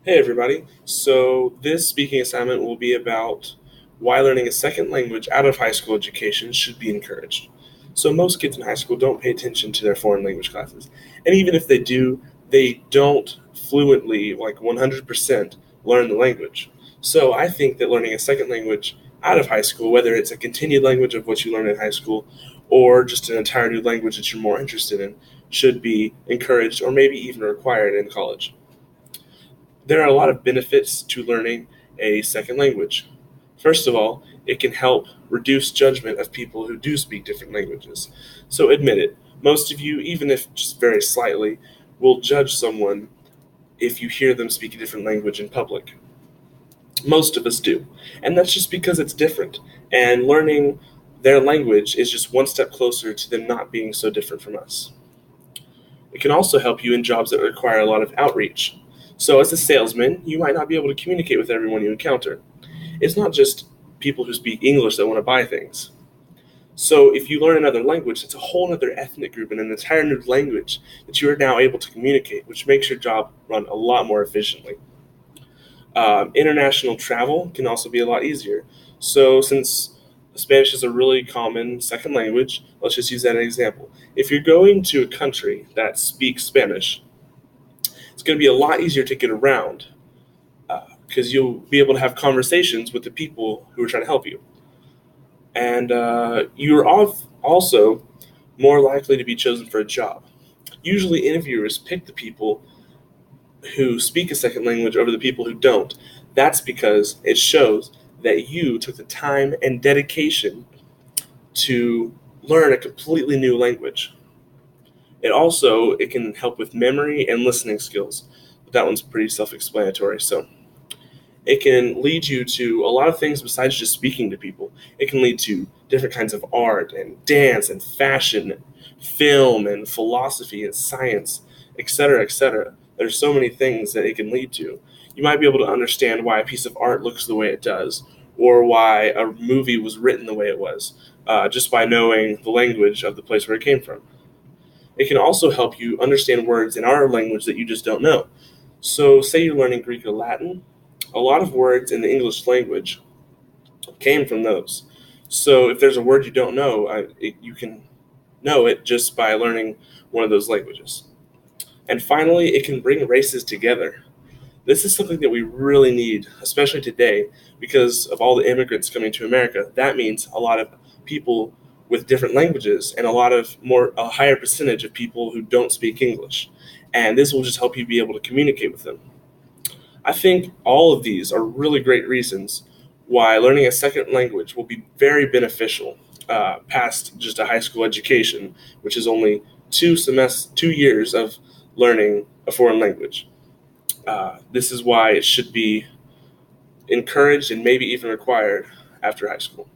Hey everybody. So this speaking assignment will be about why learning a second language out of high school education should be encouraged. So most kids in high school don't pay attention to their foreign language classes. And even if they do, they don't fluently, like 100%, learn the language. So I think that learning a second language out of high school, whether it's a continued language of what you learn in high school or just an entire new language that you're more interested in, should be encouraged or maybe even required in college. There are a lot of benefits to learning a second language. First of all, it can help reduce judgment of people who do speak different languages. So admit it, most of you, even if just very slightly, will judge someone if you hear them speak a different language in public. Most of us do. And that's just because it's different. And learning their language is just one step closer to them not being so different from us. It can also help you in jobs that require a lot of outreach. So, as a salesman, you might not be able to communicate with everyone you encounter. It's not just people who speak English that want to buy things. So, if you learn another language, it's a whole other ethnic group and an entire new language that you are now able to communicate, which makes your job run a lot more efficiently. International travel can also be a lot easier. So, since Spanish is a really common second language, let's just use that as an example. If you're going to a country that speaks Spanish, it's going to be a lot easier to get around because you'll be able to have conversations with the people who are trying to help you. And you're also more likely to be chosen for a job. Usually, interviewers pick the people who speak a second language over the people who don't. That's because it shows that you took the time and dedication to learn a completely new language. It can help with memory and listening skills. But that one's pretty self-explanatory. So it can lead you to a lot of things besides just speaking to people. It can lead to different kinds of art and dance and fashion, and film and philosophy and science, etc., etc. There's so many things that it can lead to. You might be able to understand why a piece of art looks the way it does, or why a movie was written the way it was, just by knowing the language of the place where it came from. It can also help you understand words in our language that you just don't know. So, say you're learning Greek or Latin, a lot of words in the English language came from those. So, if there's a word you don't know, you can know it just by learning one of those languages. And finally, it can bring races together. This is something that we really need, especially today, because of all the immigrants coming to America. That means a lot of people with different languages and a higher percentage of people who don't speak English. And this will just help you be able to communicate with them. I think all of these are really great reasons why learning a second language will be very beneficial past just a high school education, which is only 2 years of learning a foreign language. This is why it should be encouraged and maybe even required after high school.